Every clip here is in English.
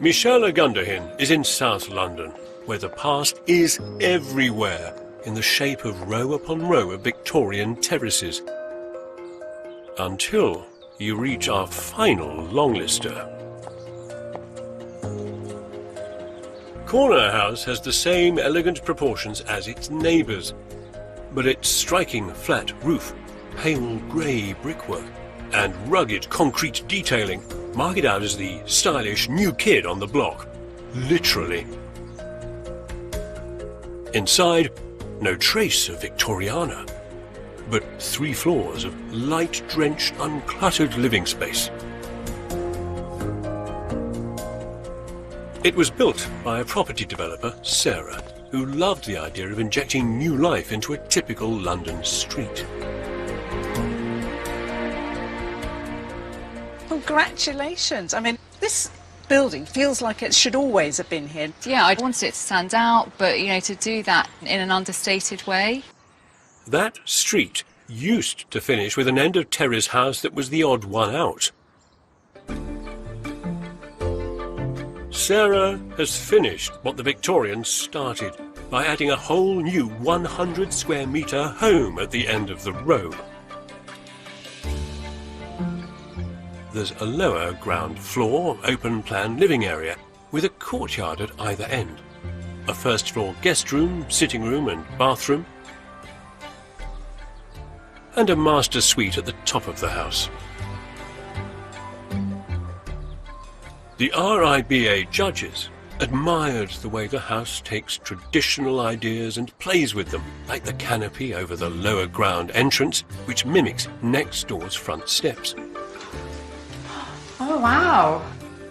Michelle Gunderhin is in South London, where the past is everywhere, in the shape of row upon row of Victorian terraces. Until you reach our final longlister. Corner House has the same elegant proportions as its neighbours, but its striking flat roof, pale grey brickwork, and rugged concrete detailing mark it out as the stylish new kid on the block, literally. Inside, no trace of Victoriana, but 3 floors of light-drenched, uncluttered living space. It was built by a property developer, Sarah, who loved the idea of injecting new life into a typical London street. Congratulations. I mean, this building feels like it should always have been here. Yeah, I wanted it to stand out, but, you know, to do that in an understated way. That street used to finish with an end-of-terrace house that was the odd one out. Sarah has finished what the Victorians started by adding a whole new 100 square metre home at the end of the row. There's a lower ground floor, open-plan living area with a courtyard at either end, a first-floor guest room, sitting room and bathroom, and a master suite at the top of the house. The RIBA judges admired the way the house takes traditional ideas and plays with them, like the canopy over the lower ground entrance, which mimics next door's front steps. Oh, wow.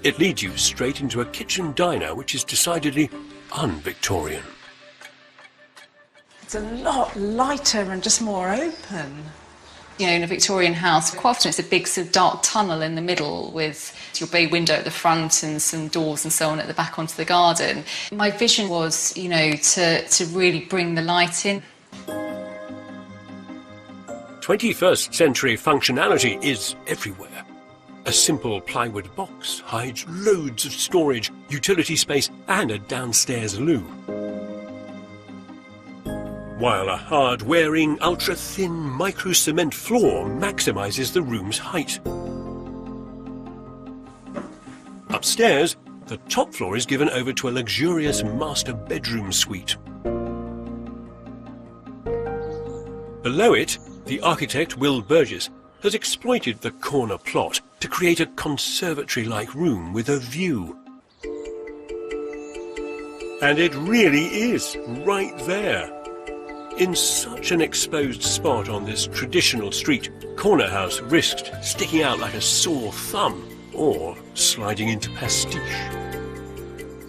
It leads you straight into a kitchen diner, which is decidedly un-Victorian. It's a lot lighter and just more open. You know, in a Victorian house, quite often it's a big sort of dark tunnel in the middle with your bay window at the front and some doors and so on at the back onto the garden. My vision was, you know, to really bring the light in. 21st century functionality is everywhere. A simple plywood box hides loads of storage, utility space and a downstairs loo. While a hard-wearing, ultra-thin micro-cement floor maximises the room's height. Upstairs, the top floor is given over to a luxurious master bedroom suite. Below it, the architect Will Burgess has exploited the corner plot to create a conservatory-like room with a view. And it really is right there. In such an exposed spot on this traditional street, Corner House risked sticking out like a sore thumb or sliding into pastiche.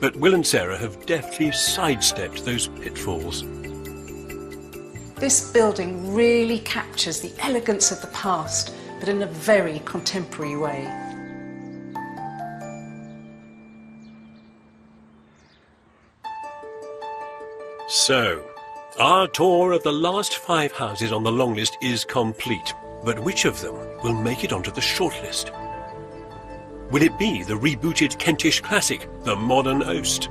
But Will and Sarah have deftly sidestepped those pitfalls. This building really captures the elegance of the past, but in a very contemporary way. So, our tour of the last 5 houses on the long list is complete, but which of them will make it onto the shortlist? Will it be the rebooted Kentish classic, the modern Oast?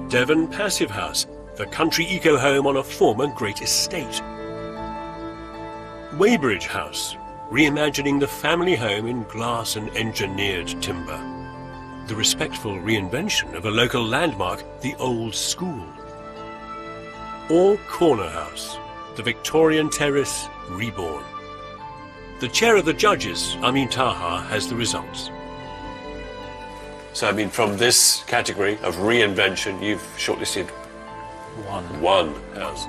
Devon Passive House, the country eco-home on a former great estate? Weybridge House, reimagining the family home in glass and engineered timber? The respectful reinvention of a local landmark, the old school? Or Corner House, the Victorian terrace reborn? The chair of the judges, Amin Taha, has the results. So, I mean, from this category of reinvention, you've shortlisted one house.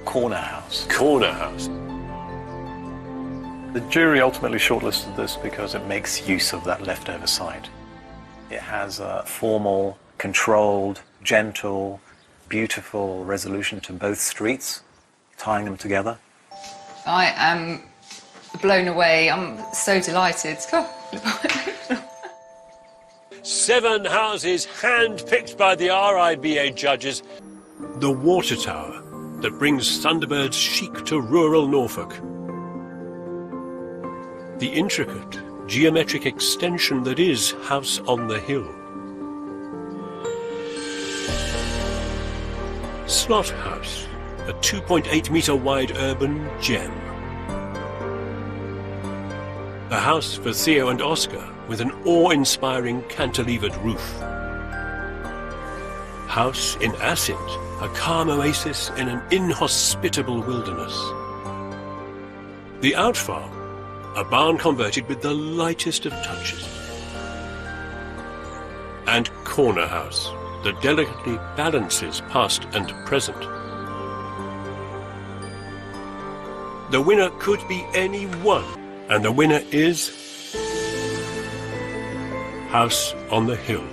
Corner House. Corner House. The jury ultimately shortlisted this because it makes use of that leftover site. It has a formal, controlled, gentle, beautiful resolution to both streets, tying them together. I am blown away. I'm so delighted. 7 houses hand-picked by the RIBA judges. The water tower that brings Thunderbird's chic to rural Norfolk. The intricate, geometric extension that is House on the Hill. Slot House, a 2.8-metre wide urban gem. A house for Theo and Oscar with an awe-inspiring cantilevered roof. House in Assynt, a calm oasis in an inhospitable wilderness. The Outfarm, a barn converted with the lightest of touches. And Corner House, that delicately balances past and present. The winner could be any one, and the winner is House on the Hill.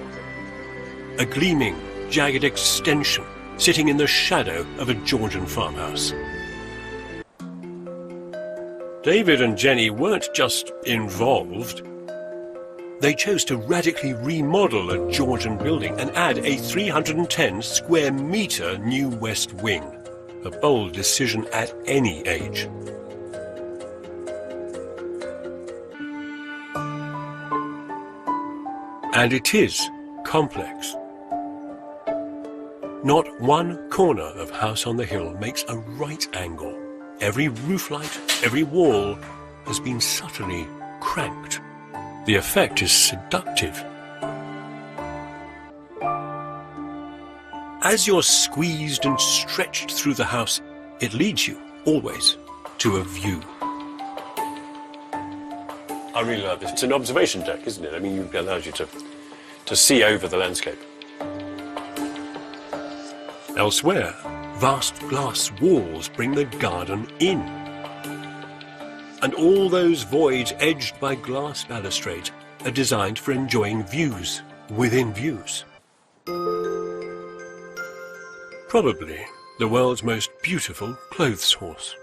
A gleaming, jagged extension sitting in the shadow of a Georgian farmhouse. David and Jenny weren't just involved. They chose to radically remodel a Georgian building and add a 310 square metre new west wing. A bold decision at any age. And it is complex. Not one corner of House on the Hill makes a right angle. Every roof light, every wall has been subtly cranked. The effect is seductive. As you're squeezed and stretched through the house, it leads you, always, to a view. I really love this. It's an observation deck, isn't it? I mean, it allows you to see over the landscape. Elsewhere, vast glass walls bring the garden in. And all those voids edged by glass balustrades are designed for enjoying views within views. Probably the world's most beautiful clothes horse.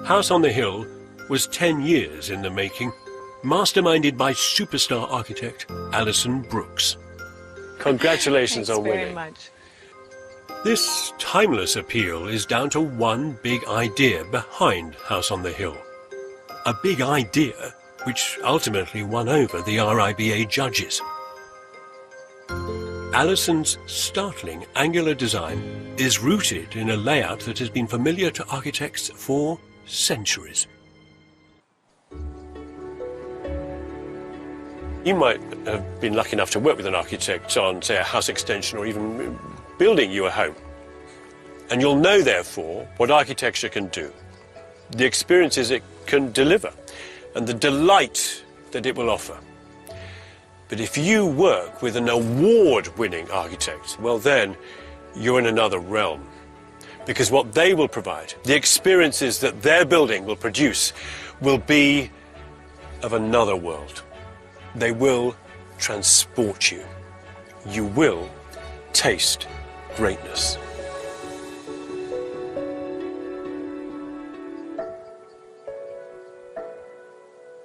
House on the Hill was 10 years in the making, masterminded by superstar architect Alison Brooks. Congratulations on winning. Thanks very much. This timeless appeal is down to one big idea behind House on the Hill. A big idea which ultimately won over the RIBA judges. Alison's startling angular design is rooted in a layout that has been familiar to architects for centuries. You might have been lucky enough to work with an architect on, say, a house extension or even building you a home. And you'll know, therefore, what architecture can do, the experiences it can deliver, and the delight that it will offer. But if you work with an award-winning architect, well then, you're in another realm. Because what they will provide, the experiences that their building will produce, will be of another world. They will transport you. You will taste greatness.